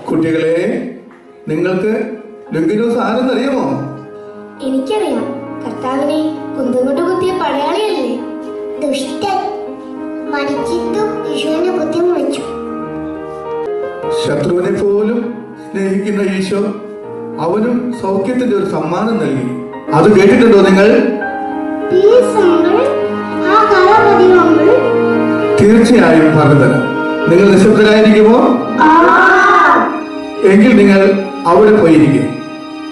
കുട്ടികളെ, നിങ്ങൾക്ക് ലുങ്കിനോസ് ആരെന്നറിയാമോ? എനിക്കറിയാം. കർത്താവിനെ കുന്തം കൊണ്ട് കുത്തിയ പടയാളിയല്ലേ? ദുഷ്ടൻ. മരിച്ചിട്ടും യേശുവിനെ കുത്തി മുറിച്ചു. ശത്രുവിനെ പോലും സ്നേഹിക്കുന്ന ഈശോ അവനും സൗഖ്യത്തിന്റെ ഒരു സമ്മാനം നൽകി. അത് കേട്ടിട്ടുണ്ടോ നിങ്ങൾ? തീർച്ചയായും പറഞ്ഞുതരാം. നിങ്ങൾ നിശബ്ദരായിരിക്കുമോ? എങ്കിൽ നിങ്ങൾ അവിടെ പോയിരിക്കും.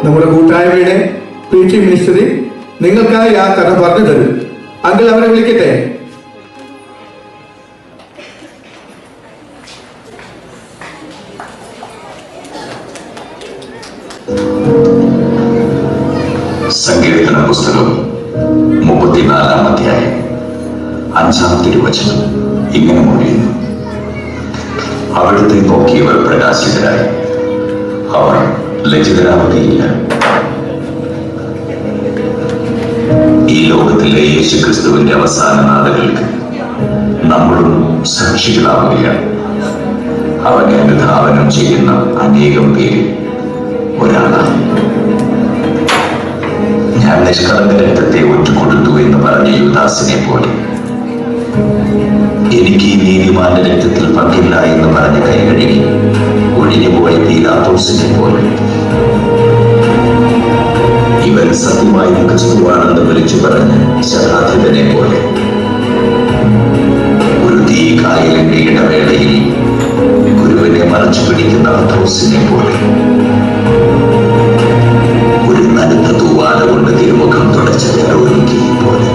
നമ്മുടെ കൂട്ടായ്മയുടെ PT മിനിസ്റ്ററി നിങ്ങൾക്കായി ആ കഥ പറഞ്ഞു തരും. അങ്കിൾ അവരെ വിളിക്കട്ടെ. സങ്കീർത്തന പുസ്തകം 34-ാം അധ്യായം 5-ാം തിരുവചനം ഇങ്ങനെ മൊഴിയുന്നു: അവിടുത്തെ നോക്കിയവർ പ്രകാശിതരായി, അവർ ലജ്ജിതരാവുകയില്ല. ഈ ലോകത്തിലെ യേശുക്രിസ്തുവിന്റെ അവസാന നാളുകൾക്ക് നമ്മളും സാക്ഷികളാവുകയാണ്. അവനെ അനുധാവനം ചെയ്യുന്ന അനേകം പേരിൽ ഒരാളാണ്. ഞാൻ നിഷ്കളങ്ക രക്തത്തെ ഒറ്റുകൊടുത്തു എന്ന് പറഞ്ഞ യൂദാസിനെ പോലെ, എനിക്ക് ഈ നീതിമാന്റെ രക്തത്തിൽ പങ്കില്ല എന്ന് പറഞ്ഞ കൈകഴുകി ഒഴിഞ്ഞുപോയ പീലാത്തോസിനെ പോലെ, ഇവൻ സത്യമായി ക്രിസ്തുവാണെന്ന് വിളിച്ചു പറഞ്ഞ ശതാധിപനെ പോലെ, ഒരു തീ കായലിന്റെ ഇടവേളയിൽ ഗുരുവിനെ മറച്ചു പിടിക്കുന്ന പത്രോസിനെ പോലെ, ഒരു നനുത്ത തൂവാല കൊണ്ട് തിരുമുഖം തുടച്ച വേറൊരുക്കിയെ പോലെ,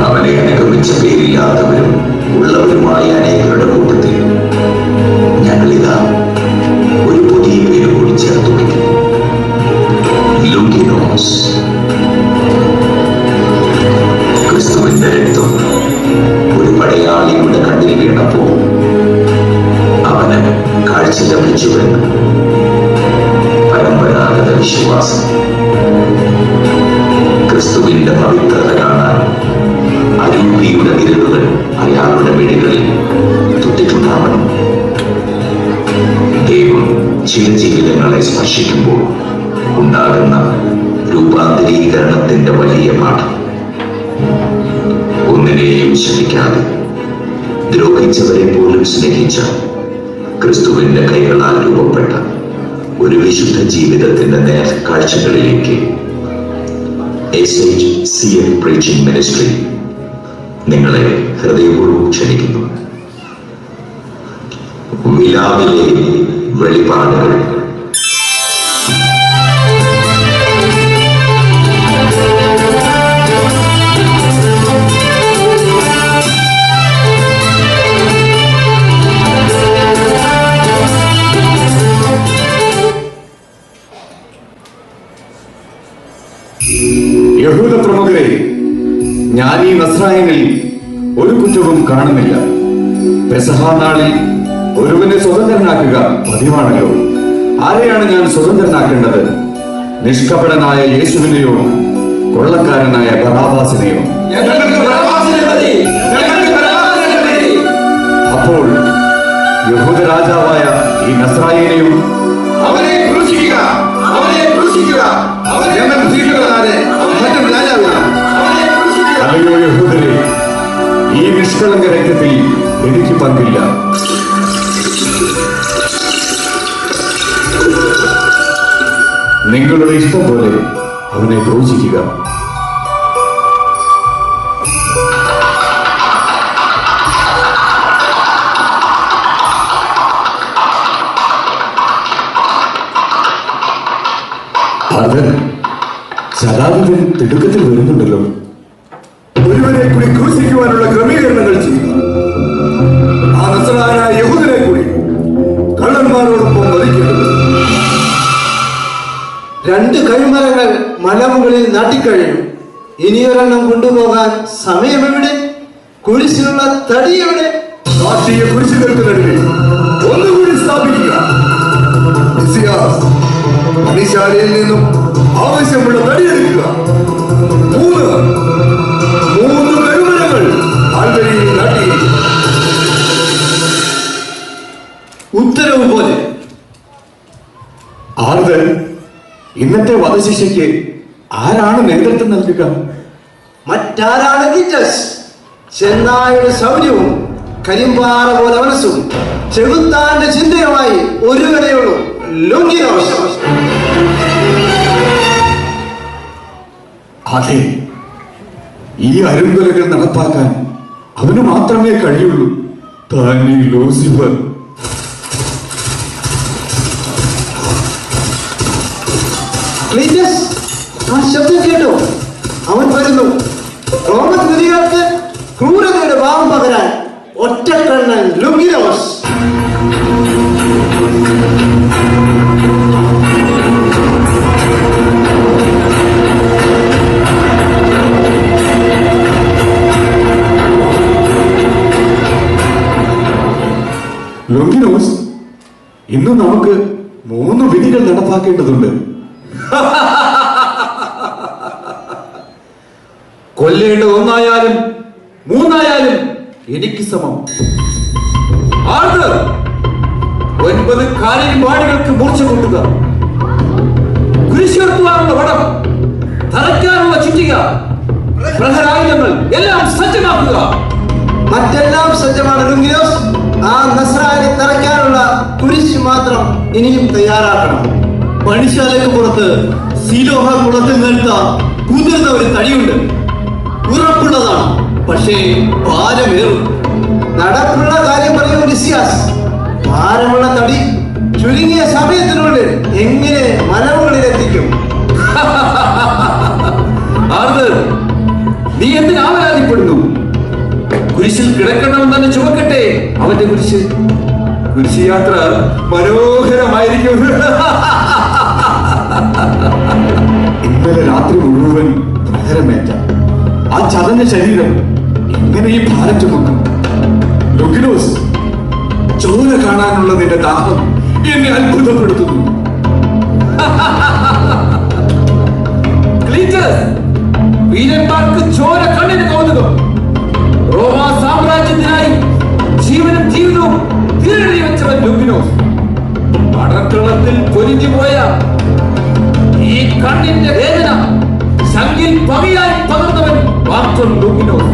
അവനെ അനുഗമിച്ച പേരില്ലാത്തവരും ഉള്ളവരുമായ അനേകരുടെ കൂട്ടത്തിൽ ഞങ്ങളിതാ ഒരു പുതിയ പേര് കൂടി ചേർത്ത് വയ്ക്കുന്നു: ലുങ്കിനോസ്. ക്രിസ്തുവിന്റെ രക്തം ഒരു പടയാളിയുടെ കണ്ണിൽ വീണപ്പോൾ അവന് കാഴ്ച ലഭിച്ചുവെന്ന് പരമ്പരാഗത വിശ്വാസം. ക്രിസ്തുവിന്റെ പവിത്രത കാണാൻ അരൂപിയുടെ വിരലുകൾ അയാളുടെ മിഴികളിൽ തൊട്ടിട്ടുണ്ടാവണം. ദൈവം ചില ജീവിതങ്ങളെ സ്പർശിക്കുമ്പോൾ ഉണ്ടാകുന്ന രൂപാന്തരീകരണത്തിന്റെ വലിയ പാഠം. ഒന്നിനെയും ശ്രമിക്കാതെ ദ്രോഹിച്ചവരെ പോലും സ്നേഹിച്ച ക്രിസ്തുവിന്റെ കൈകളാൽ രൂപപ്പെട്ട ഒരു വിശുദ്ധ ജീവിതത്തിന്റെ നേർക്കാഴ്ചകളിലേക്ക് SHCF പ്രീച്ചിംഗ് മിനിസ്ട്രി നിങ്ങളെ ഹൃദയപൂർവ്വം ക്ഷണിക്കുന്നു. വിലാവിലെ വെളിപാടുകൾ. യഹൂദ പ്രമുഖരെ, ഞാൻ ഈ നസ്രായനിൽ ഒരു കുറ്റവും കാണുന്നില്ല. പെസഹാ നാളിൽ ഒരുവനെ സ്വതന്ത്രനാക്കുക പതിവാണല്ലോ. ആരെയാണ് ഞാൻ സ്വതന്ത്രനാക്കേണ്ടത്? നിഷ്കപടനായ യേശുവിനെയോ കൊള്ളക്കാരനായ ബറാബാസിനെയോ? അപ്പോൾ യഹൂദ രാജാവായ ഈ നസ്രായനെയോ? അവനെ ക്രൂശിക്കുക, അവനെ ക്രൂശിക്കുക. അല്ലയോ യഹൂദരെ, ഈ നിഷ്കളങ്ക രക്തത്തിൽ എനിക്ക് പങ്കില്ല. നിങ്ങളുടെ ഇഷ്ടം പോലെ അവനെ ക്രൂശിക്കുക. അത് ശതാധിപൻ തിടുക്കത്തിൽ വരുന്നുണ്ടല്ലോ. ഒരുവനെ കൂടി ക്രൂശിക്കുവാനുള്ള ക്രമീകരണങ്ങൾ ചെയ്യുക. ആ നസ്രായനായ യഹൂദനെ കൂടി കള്ളന്മാരോടൊപ്പം വധിക്കുന്നത്. 2 കൈമരങ്ങൾ മലമുകളിൽ നാട്ടിക്കഴിഞ്ഞു. ഇനിയൊരെണ്ണം കൊണ്ടുപോകാൻ സമയമെവിടെ? കുരിശിനുള്ള തടി എവിടെ? നാട്ടിയ കുരിശുകൾക്ക് നടുവിൽ ഒന്നുകൂടി സ്ഥാപിക്കുക. പണിശാലയിൽ നിന്നും ആവശ്യമുള്ള തടിയെടുക്കുക. 3 കൈമരങ്ങൾ ആൽവരിയിൽ നാട്ടി. ഉത്തരവ് ഇന്നത്തെ വധശിക്ഷയ്ക്ക് ആരാണ് നേതൃത്വം നൽകുക? മറ്റാരാണ് ടീച്ചേഴ്സ്? ചെന്നായുടെ ശൗര്യവും കരിമ്പാറ പോലെ മനസ്സും ചെകുത്താന്റെ ചിന്തയുമായി ഒരുവരെയുള്ളൂ, ലുങ്കിനോസ്. അതെ, ഈ അരുങ്കൊലകൾ നടപ്പാക്കാൻ അവന് മാത്രമേ കഴിയുള്ളൂ. താനീ ലൂസിഫർ. ക്ലീറ്റസ്, ആ ശബ്ദം കേട്ടോ? അവൻ വരുന്നു. റോമൻ നിധികൾക്ക് ക്രൂരതയുടെ ഭാവം പകരാൻ ഒറ്റക്കണ്ണൻ ലുങ്കിനോസ്. ലോങ്കിനോസ്, ഇന്ന് നമുക്ക് 3 വിധികൾ നടപ്പാക്കേണ്ടതുണ്ട്. കൊല്ലേണ്ട 1 3 എനിക്ക് സമം. 9 കാലിന്മാടുകൾക്ക് മൂർച്ച കൂട്ടുക, കുരിശുയർത്തുവാനുള്ള വടം, തറയ്ക്കാനുള്ള ചുറ്റിക, പ്രഹരായുധങ്ങൾ എല്ലാം സജ്ജമാക്കുക. മറ്റെല്ലാം സജ്ജമാണ് ലുങ്കിനോസ്. ആ നസ്രാനെ തറയ്ക്കാനുള്ള കുരിശ് മാത്രം ഇനിയും തയ്യാറാക്കണം. പണിശാലയ്ക്ക് പുറത്ത് സീലോഹ കുളത്തിൽ നിർത്ത കുതിർന്ന ഒരു തടിയുണ്ട്. ഉറപ്പുള്ളതാണ്, പക്ഷേ ഭാരമേറും. നടപ്പുള്ള കാര്യം പറയൂ ലിസിയാസ്. ഭാരമുള്ള തടി ചുരുങ്ങിയ സമയത്തിനുള്ളിൽ എങ്ങനെ മലമുകളിൽ എത്തിക്കും? നീ എന്തിന് ആവലാതിപ്പെടുന്നു? കുരിശിൽ കിടക്കണമെന്ന് തന്നെ ചുമക്കട്ടെ അവന്റെ കുരിശ്. കുരിശ് യാത്ര മനോഹരമായിരിക്കും. ഇന്നലെ രാത്രി മുഴുവൻ പ്രഹരമേറ്റ ആ ചതഞ്ഞ ശരീരം എങ്ങനെ ഈ ഭാരം ചുമക്കും? ലോങ്കിനോസ്, ചോര കാണാനുള്ള നിന്റെ ദാഹം എന്നെ അത്ഭുതപ്പെടുത്തുന്നു. ക്ലീറ്റസ്, വീരന്മാർക്ക് ചോര കണ്ണിന് കൗതുകം. റോമാ സാമ്രാജ്യത്തിനായി ജീവനും ജീവിതവും തിരഞ്ഞെടുത്തി വെച്ചവൻ ലുങ്കിനോസ്. പടക്കളത്തിൽ പൊലിഞ്ഞുപോയ ഈ കണ്ണിന്റെ വേദന ശങ്കിൽ പകയായി പകർന്നവൻ മാത്രം ലുങ്കിനോസ്.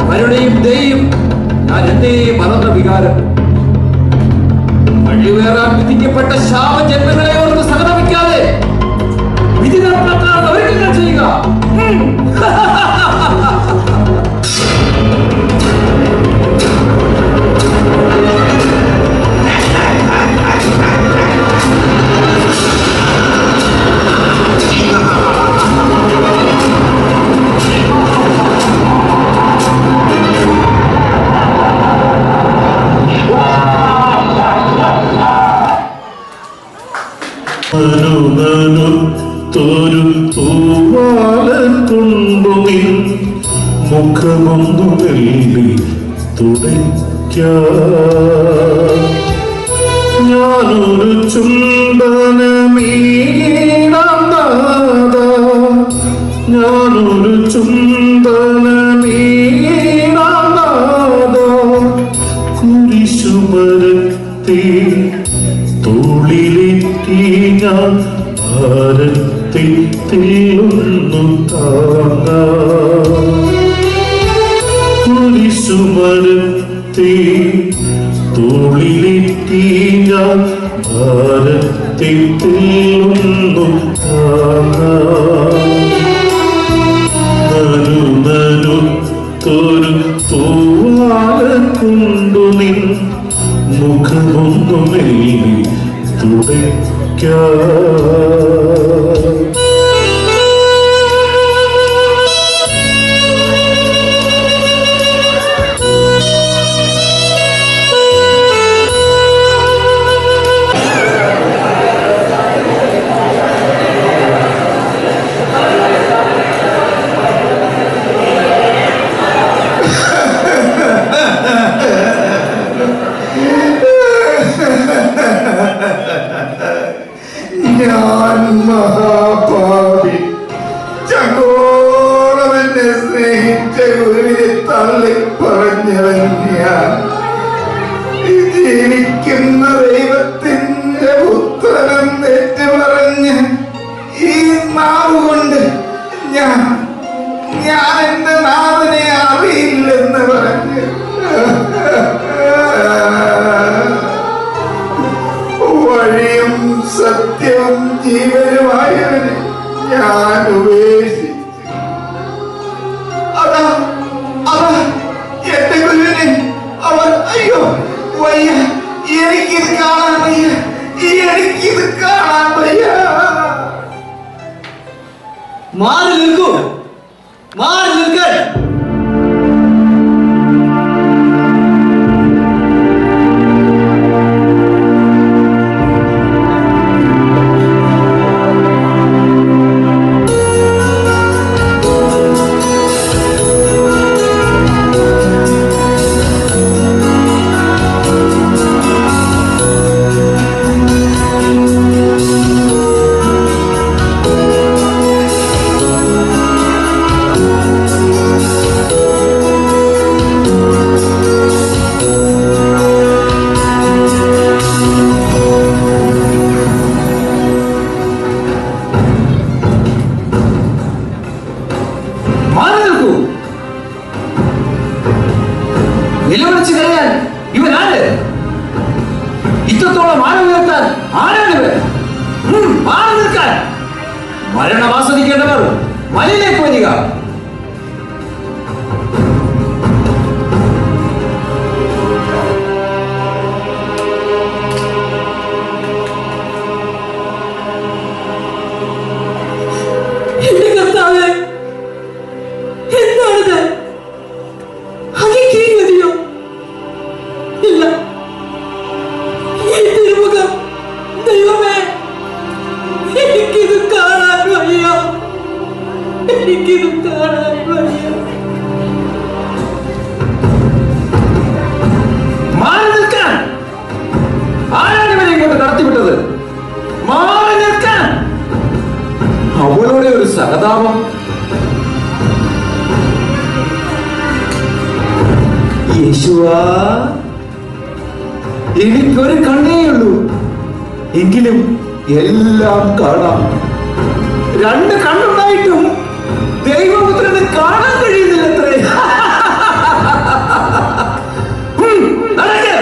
കരുണയും ദയയും ഞാൻ എന്തേ മറന്ന വികാരം. വഴിവേറാൻ വിധിക്കപ്പെട്ട ശാപജന്മങ്ങളെ ഓർത്ത് സഹതപിക്കാതെ വിധി നടപ്പാക്കാനുള്ള ഒരുക്കങ്ങൾ ചെയ്യുക. ൊരു തൂവാലത്തുണ്ടുമിൻ മുഖമൊന്നു വെള്ളി തുടയ്ക്ക. ഞാനൊരു ചുംബനമീടാം നാദ, ഞാനൊരു ചുംബനമീടാം നാദ. കുരിശുമരത്തി തോളിലേറ്റി ഞാൻ ഭാരത്തിൽ തെല്ലുന്നു താങ്ങ. കുരിശുമരത്തി തോളിലേറ്റി ഞാൻ ഭാരത്തിൽ തെല്ലുന്നു താങ്ങ. നനുനനുത്തൊരു തൂവാലത്തുണ്ടു നിൻ മുഖമൊന്നു മെല്ലി തുടയ്ക്ക. ഞാൻ നിലവിളിച്ച് കരയാൻ ഇവൻ ആര്? ഇത്രത്തോളം ആരം ഉയർത്താൻ ആരാണിവൻ? മാറി നിൽക്കാൻ. മരണം ആസ്വദിക്കേണ്ടവർ മലയിലേക്ക് വരിക. എന്റെ കർത്താവേ, എന്താണിത്? അങ്ങേക്ക് ഈ ഗതിയോ? ഇല്ല, ഈ തിരുമുഖം ദൈവമേ, എനിക്കിത് കാണാൻ വയ്യ, എനിക്കിത് കാണാൻ വയ്യ. മാറി നിൽക്കാൻ. ആരാണ് ഇവനെ ഇങ്ങോട്ട് കടത്തിവിട്ടത്? മാറി നിൽക്കാൻ. അവളുടെ ഒരു സഹതാപം. യേശുവാ, എനിക്കൊരു കണ്ണേയുള്ളൂ, എങ്കിലും എല്ലാം കാണാം. രണ്ട് കണ്ണുണ്ടായിട്ടും ദൈവപുത്രന് കാണാൻ കഴിയുന്നില്ലത്രേ. നടക്ക്.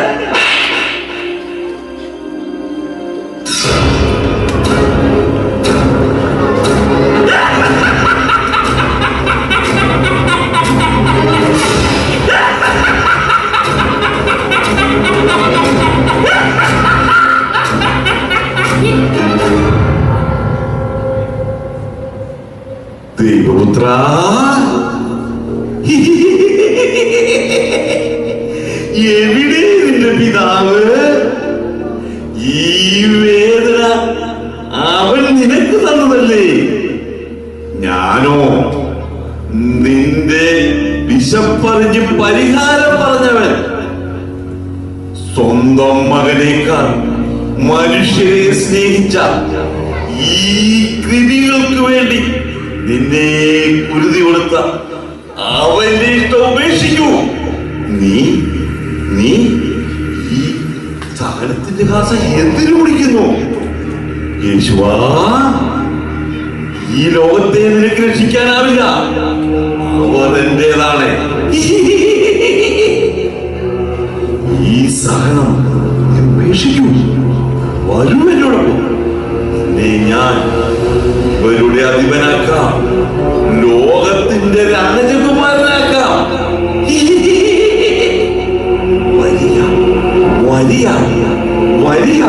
ദൈവപുത്ര, എവിടെ നിന്റെ പിതാവ്? ഈ വേദന അവൻ നിനക്ക് തന്നതല്ലേ? ഞാനോ നിന്റെ വിശപ്പറിഞ്ഞ് പരിഹാരം പറഞ്ഞവൻ. സ്വന്തം മകനേക്കാൾ മനുഷ്യരെ സ്നേഹിച്ച ഈ കൃതികൾക്ക് വേണ്ടി നിന്നെ കുരുതി കൊടുത്ത അവന്റെ ഇഷ്ടം ഉപേക്ഷിക്കൂ. നീ നീ ഈ സകലത്തിന്റെ കാസ എന്തിനു കുടിക്കുന്നു? യേശുവാ, ഈ ലോകത്തെ നിനക്ക് രക്ഷിക്കാനാവില്ല, അവർ എന്റേതാണ്. ഈ സഹനം നീ ഉപേക്ഷിക്കൂ. വരൂ എന്നോടൊപ്പം. നിന്നെ ഞാൻ ഇവരുടെ അധിപനാക്കാം, ലോകത്തിന്റെ രാജകുമാരനാക്കാം. വരിക വരിക വരിക.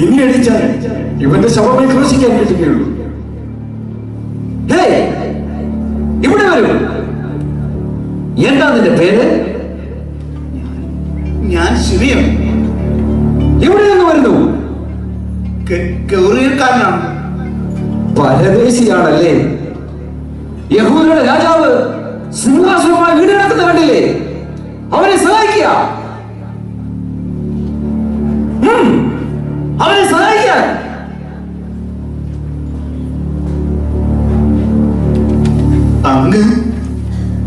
ഇനി അടിച്ചാൽ ഇവന്റെ ശവമേ ക്രൂശിക്കാൻ കിട്ടുകയുള്ളൂ. ഇവിടെ വരൂ. എന്താ നിന്റെ പേര്? ഞാൻ ശിവയം. എവിടെ നിന്ന് വരുന്നു? ഗൗരിയക്കാരനാണ്. പരദേശിയാണല്ലേ? യഹൂദരുടെ രാജാവ് സിംഹാസനമായി വീട് കിടക്കുന്നത് കണ്ടില്ലേ? അവനെ സഹായിക്കുക, അവനെ സഹായിക്കാൻ. അങ്ങ്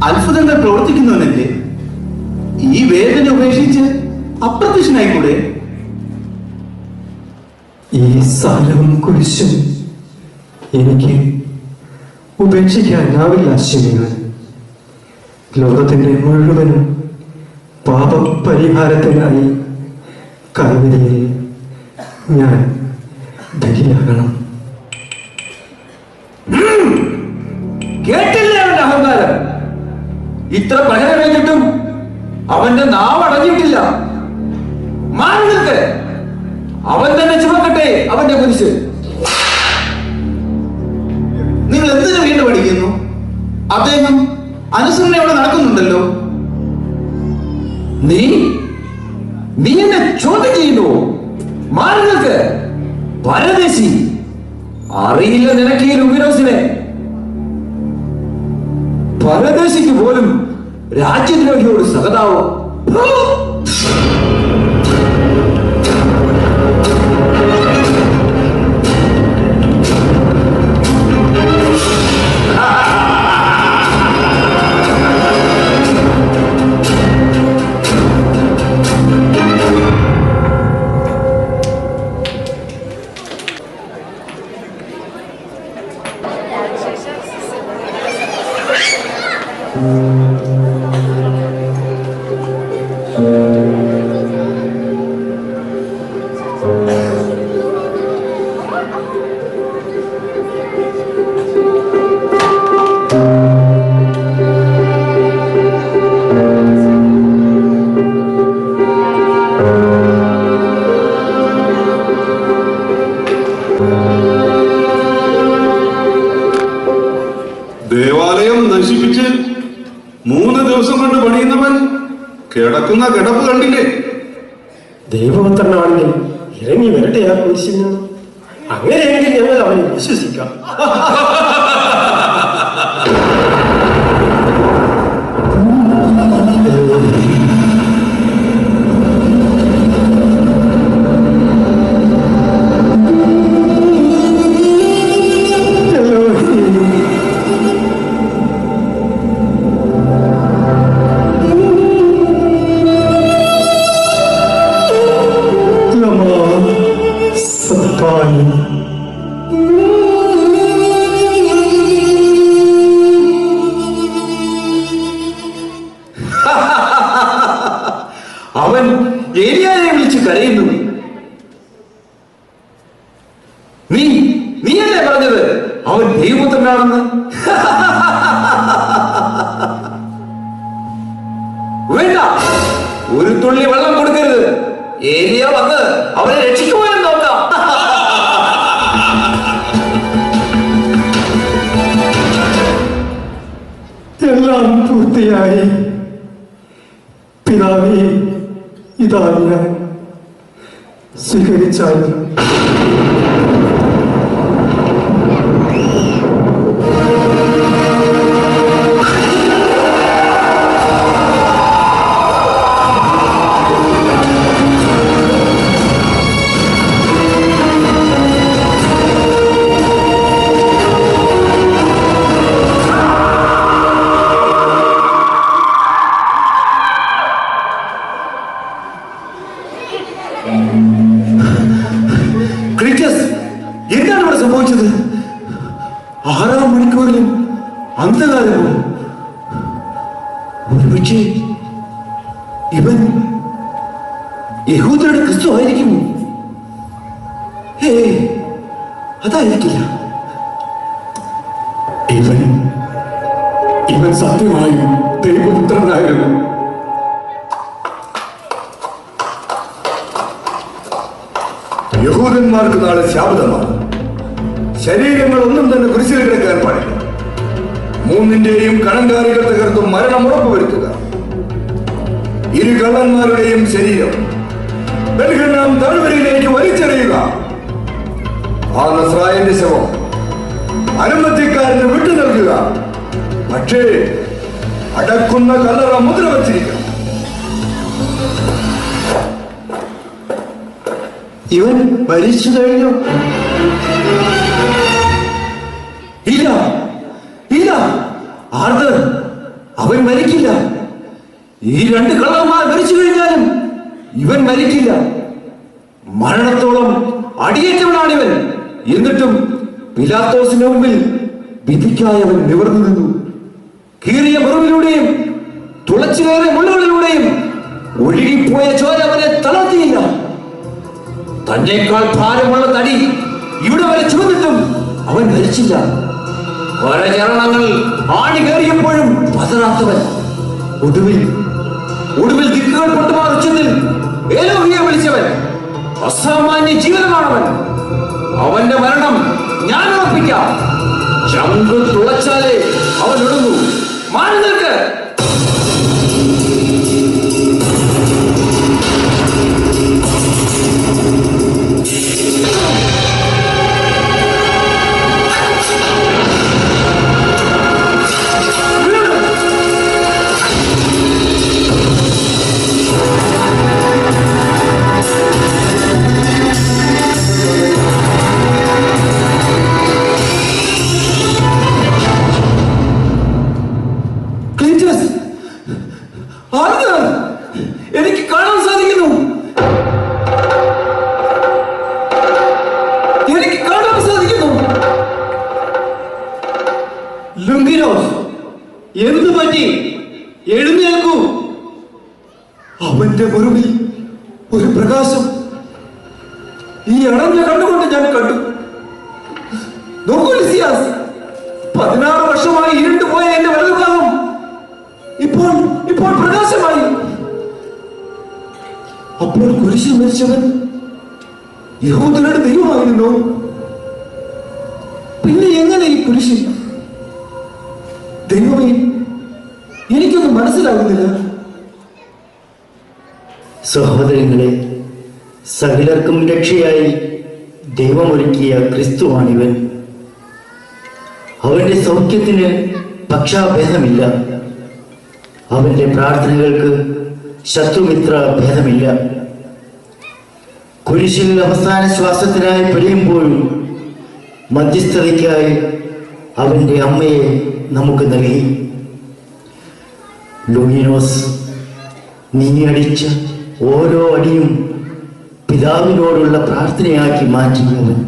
അത്ഭുതങ്ങൾ പ്രവർത്തിക്കുന്നവനല്ലേ? ഈ വേദന ഉപേക്ഷിച്ച് അപ്രത്യക്ഷനായിക്കൂടെ? ഈ സാരവും കുരിശും എനിക്ക് ഉപേക്ഷിക്കാനാവില്ല ശിവന്. ലോകത്തിന്റെ മുഴുവനും പാപപരിഹാരത്തിനായി കാൽവരിയിൽ ഞാൻ ബലിയാകണം. കേട്ടില്ലേ അവന്റെ അഹങ്കാരം? ഇത്ര പ്രഹരം കഴിഞ്ഞിട്ടും അവന്റെ നാവ് അടഞ്ഞിട്ടില്ല. മാറി നിൽക്ക്. അവൻ തന്നെ ചുമക്കട്ടെ അവന്റെ കുരിശ്. നിങ്ങൾ എന്തിനു വീണ്ടും പഠിക്കുന്നു? അദ്ദേഹം അനുസരണയോടെ നടക്കുന്നുണ്ടല്ലോ. നീ എന്നെ ചോദ്യം ചെയ്യുന്നു. മാറി നിൽക്ക്. പരദേശി. അറിയില്ല നിനക്ക് ഈ ലുമിനോസിനെ. പരദേശിക്ക് പോലും രാജ്യദ്രോഹിയോട് സഹതാവം. കിടക്കുന്ന കിടപ്പ് കണ്ടില്ലേ? ദൈവപുത്രനാണെങ്കിൽ ഇറങ്ങി വരട്ടെ ആ കുരിശിൽ നിന്ന്. അങ്ങനെയെങ്കിൽ ഞങ്ങൾ അവനെ വിശ്വസിക്കാം. അവൻ ഏലിയായെ വിളിച്ച് കരയുന്നു. നീയല്ലേ പറഞ്ഞത് അവൻ ദൈവപുത്രനാണെന്ന്? വേണ്ട, ഒരു തുള്ളി വെള്ളം കൊടുക്കരുത്. ഏലിയ വന്ന് അവനെ രക്ഷിക്കുമോ എന്ന് നോക്കാം. എല്ലാം പൂർത്തിയായി. പിതാവേ, ഇതാ ഞാൻ, സ്വീകരിച്ചാലും. എന്താണ് ഇവിടെ സംഭവിച്ചത്? 6-ാം മണിക്കൂറിലും അന്ധകാരമോ? ഒരുപക്ഷേ ഇവൻ യഹൂദരുടെ ക്രിസ്തു ആയിരിക്കുമോ? അതായിരിക്കില്ല. ഇവൻ സത്യമായും ദൈവപുത്രനായിരുന്നു. യഹൂദന്മാർക്ക് നാളെ ശാബതമാണ്. ശരീരങ്ങൾ ഒന്നും തന്നെ കുരിശിൽ കിടക്കാൻ പാടില്ല. 3-ന്റെയും കണങ്കാലുകൾ തകർത്തും മരണം ഉറപ്പുവരുത്തുക. 2 കള്ളന്മാരുടെയും ശരീരം ബെൽഹന്നാം താഴ്വരയിലേക്ക് വലിച്ചെറിയുക. ആ നസ്രായന്റെ ശവം അനുമതിക്കാരന് വിട്ടു നൽകുക. പക്ഷേ അടക്കുന്ന കല്ലറ മുദ്ര വച്ചിരിക്കണം. ഇവൻ മരിച്ചു കഴിഞ്ഞു? ഇല്ല, ഇല്ല ആർദർ, അവൻ മരിക്കില്ല. ഈ 2 കള്ളന്മാർ മരിച്ചു കഴിഞ്ഞാലും ഇവൻ മരിക്കില്ല. മരണത്തോളം അടിയേറ്റവനാണിവൻ. എന്നിട്ടും പിലാത്തോസിന്റെ മുമ്പിൽ വിധിക്കായി അവൻ നിവർന്നു നിന്നു. കീറിയ മുറിവിലൂടെയും തുളച്ചുകയറിയ മുള്ളുകളിലൂടെയും ഒഴുകിപ്പോയ ചോര അവനെ തളർത്തിയില്ല. തന്നേക്കാൾ ഭാരമുള്ള തടി ഇവിടെ വരെ ചുമന്നിട്ടും അവൻ മരിച്ചില്ല. ചരണങ്ങൾ ആണി കയറിയപ്പോഴും പതറാത്തവൻ. ഒടുവിൽ ദിക്കുകൾ പൊട്ടുമാർ ഉച്ചത്തിൽ ഏലോഹിയെ വിളിച്ചവൻ. അസാമാന്യ ജീവനമാണവൻ. അവന്റെ മരണം ഞാൻ ഉറപ്പിക്കാം. ചങ്ക് തുളച്ചാലേ അവൻ ഒടുങ്ങൂ. മാറി നിൽക്ക്. എനിക്ക് കാണാൻ സാധിക്കുന്നു. ലുങ്കിനോസ്, എന്തു പറ്റി? എഴുന്നേൽക്കൂ. അവന്റെ മുറിവിൽ ഒരു പ്രകാശം ഈ അടഞ്ഞ കണ്ണുകൊണ്ട് ഞാൻ കണ്ടു. നോക്കൂ ലിസിയാസ്, 16 വർഷമായി ഇരുണ്ടുപോയ എന്റെ വലതുഭാഗം ഇപ്പോൾ പ്രകാശമായി. അപ്പോൾ കുരിശിൽ മരിച്ചവൻ യഹൂദരുടെ ദൈവമായിരുന്നു. പിന്നെ എങ്ങനെ ഈ കുരിശിൽ? ദൈവമേ, എനിക്കൊന്നും മനസ്സിലാകുന്നില്ല. സഹോദരങ്ങളെ, സകലർക്കും രക്ഷയായി ദൈവമൊരുക്കിയ ക്രിസ്തുവാണിവൻ. അവന്റെ സൗഖ്യത്തിന് പക്ഷാഭേദമില്ല. അവന്റെ പ്രാർത്ഥനകൾക്ക് ശത്രുമിത്ര ഭേദമില്ല. കുരിശിൽ അവസാന ശ്വാസത്തിനായി പിടയുമ്പോഴും മധ്യസ്ഥതയ്ക്കായി അവന്റെ അമ്മയെ നമുക്ക് നൽകി. ലൂയിനോസ്, നീ അടിച്ച ഓരോ അടിയും പിതാവിനോടുള്ള പ്രാർത്ഥനയാക്കി മാറ്റിയവൻ.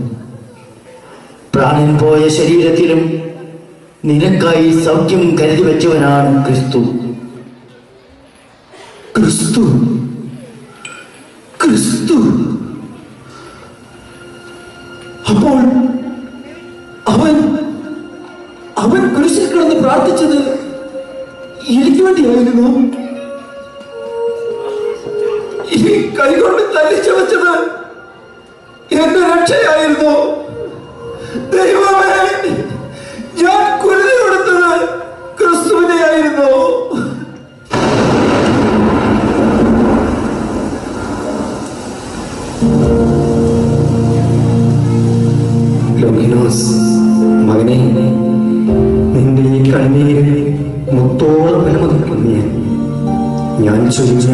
പ്രാണൻ പോയ ശരീരത്തിലും നിനക്കായി സൗഖ്യം കരുതി വെച്ചവനാണ് ക്രിസ്തു. ക്രിസ്തു, ക്രിസ്തു. അപ്പോൾ അവൻ അവൻ കുരിശിൽ കിടന്ന് പ്രാർത്ഥിച്ചത് എനിക്ക് വേണ്ടിയായിരുന്നു. ഈ കൈകൊണ്ട് തല്ലിച്ചവച്ചത് എന്റെ രക്ഷയായിരുന്നു. ദൈവമേ, ഞാൻ കുരുതി കൊടുത്തത് ക്രിസ്തുവിനെയായിരുന്നു. ലോഗിനോസ്, മകനെ, നിന്റെ ഈ കണ്ണീര് മുത്തോളം വിലമതിക്കുന്നു. ഞാൻ ചൊരിഞ്ഞ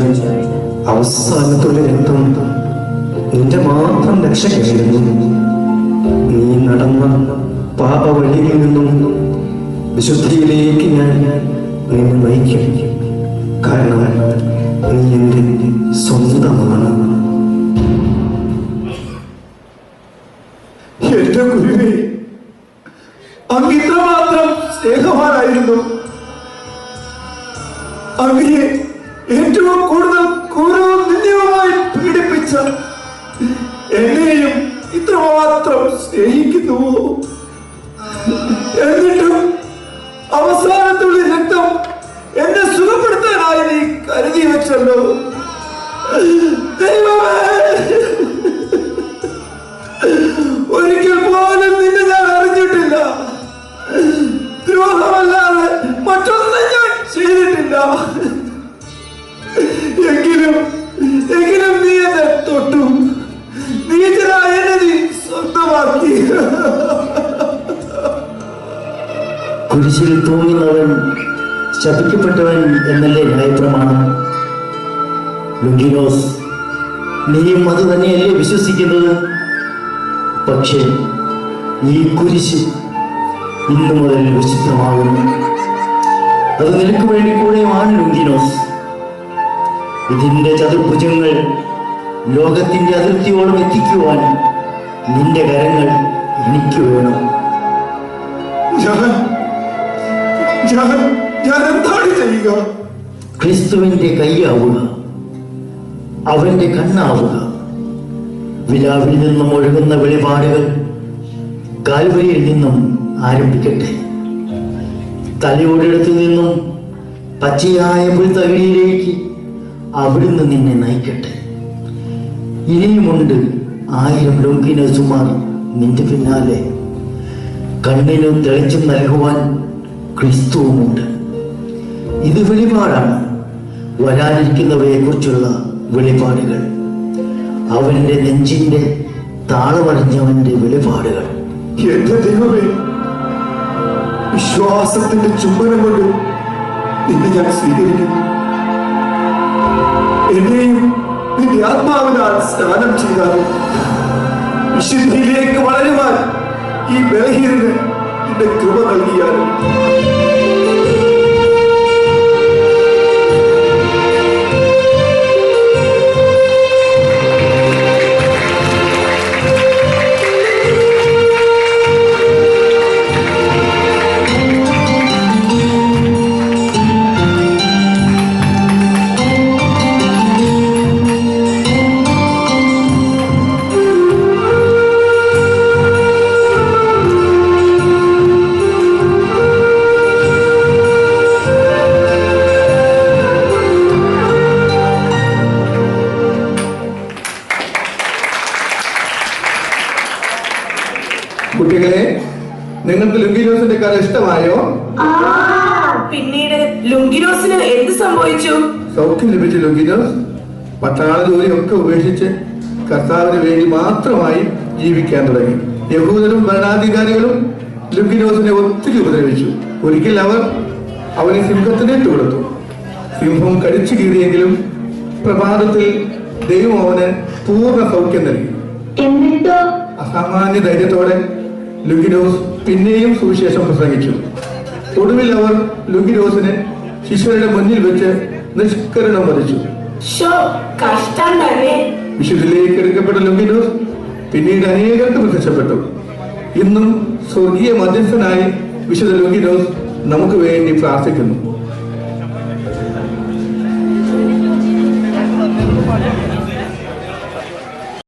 അവസാനത്തുള്ള രക്തം നിന്റെ മാത്രം രക്ഷയായിരുന്നു. നീ നടന്ന പാപവഴിയിൽ നിന്നും വിശുദ്ധിയിലേക്ക് ഞാൻ നിന്നെ നയിക്കും. കാരണം നീ എൻ്റെ സ്വന്തമാണ്. എന്റെ ഗുരുവേ, അങ്ങ് ഇത്രമാത്രം സ്നേഹവാനായിരുന്നു. അങ്ങയെ ഏറ്റവും കൂടുതൽ ക്രൂരവും നിന്ദ്യവുമായി പീഡിപ്പിച്ച എന്നെയും ഇത്രമാത്രം സ്നേഹിക്കുന്നുവോ? എന്നിട്ടും അവസാനത്തുള്ള രക്തം എന്നെ സുഖപ്പെടുത്താനായി നീ കരുതി വെച്ചല്ലോ. ദൈവമേ, ഒരിക്കൽ പോലും നിന്നെ ഞാൻ അറിഞ്ഞിട്ടില്ല. ദ്രോഹമല്ലാതെ മറ്റൊന്നും ഞാൻ ചെയ്തിട്ടില്ല. എങ്കിലും നീ എന്നെ തൊട്ടു. നീചനായ എന്നെ നീ സ്വന്തമാക്കി. കുരിശിൽ തൂങ്ങുന്നവൻ ശപിക്കപ്പെട്ടവൻ എന്നല്ലേ ന്യായപ്രമാണം? ലുങ്കിനോസ്, നീയും അത് തന്നെയല്ലേ വിശ്വസിക്കുന്നത്? പക്ഷേ ഈ കുരിശ് ഇന്നു മുതൽ വിശുദ്ധമാകുന്നു. അത് നിനക്ക് വേണ്ടി കൂടെയുമാണ് ലുങ്കിനോസ്. ഇതിന്റെ ചതുർഭുജങ്ങൾ ലോകത്തിന്റെ അതിർത്തിയോളം എത്തിക്കുവാൻ നിന്റെ കരങ്ങൾ എനിക്ക് വേണം. ഞാൻ എന്താണ് ചെയ്യുക? ക്രിസ്തുവിന്റെ കൈയാവുക, അവന്റെ കണ്ണാവുക. വിലാവിൽ നിന്നും ഒഴുകുന്ന വെളിപാടുകൾ കാൽവരിയിൽ നിന്നും ആരംഭിക്കട്ടെ. തലയോടിടത്തു നിന്നും പച്ചയായ പുൽത്തകിടിയിലേക്ക് അവിടുന്ന് നിന്നെ നയിക്കട്ടെ. ഇനിയുമുണ്ട് 1000 ലോങ്കിനോസുമാർ നിന്റെ പിന്നാലെ. കണ്ണിനു തെളിച്ചം നൽകുവാൻ ക്രിസ്തുവുമുണ്ട്. ഇത് വെളിപാടാണ്, വരാനിരിക്കുന്നവയെ കുറിച്ചുള്ള വെളിപാടുകൾ. അവന്റെ നെഞ്ചിന്റെ താളമറിഞ്ഞവന്റെ വെളിപാടുകൾ. എന്റെ ദൈവമേ, വിശ്വാസത്തിന്റെ ചുംബനം കൊണ്ട് നിന്നെ ഞാൻ സ്വീകരിക്കുന്നു. എന്നെയും നിന്റെ ആത്മാവിനാൽ സ്നാനം ചെയ്താലും വിശുദ്ധിയിലേക്ക് വളരുവാൻ ഈ ബലഹീനന് നിന്റെ കൃപ നൽകിയാലും കുട്ടികളെ, നിങ്ങൾക്ക് ലുങ്കിനോസിന്റെ കഥ ഇഷ്ടമായോ? പിന്നീട് ലുങ്കിനോസിന് എന്ത് സംഭവിച്ചു? സൗഖ്യം ലഭിച്ചു ലുങ്കിനോസ്. പട്ടാള ജോലിയൊക്കെ ഉപേക്ഷിച്ച് കർത്താവിന് വേണ്ടി മാത്രമായി ജീവിക്കാൻ തുടങ്ങി. യഹൂദരും ഭരണാധികാരികളും ലുങ്കിനോസിനെ ഒത്തിരി ഉപദ്രവിച്ചു. ഒരിക്കൽ അവർ അവനെ സിംഹത്തിന് ഇട്ടുകൊടുത്തു. സിംഹം കടിച്ചു കീറിയെങ്കിലും പ്രഭാതത്തിൽ ദൈവം അവന് പൂർണ്ണ സൗഖ്യം നൽകി. എന്നിട്ടോ അസാമാന്യ ധൈര്യത്തോടെ ലുങ്കിനോസ് പിന്നെയും സുവിശേഷം പ്രസംഗിച്ചു. ഒടുവിൽ അവർ ലുങ്കിനോസിനെ ശിഷ്യരുടെ മുന്നിൽ വെച്ച് നിഷ്കരണം വധിച്ചു. കഷ്ടം തന്നെ. വിശുദ്ധിലേക്ക് എടുക്കപ്പെട്ട ലുങ്കിനോസ് പിന്നീട് അനേകർക്ക് പ്രത്യക്ഷപ്പെട്ടു. ഇന്നും സ്വർഗീയ മധ്യസ്ഥനായി വിശുദ്ധ ലുങ്കിനോസ് നമുക്ക് വേണ്ടി പ്രാർത്ഥിക്കുന്നു.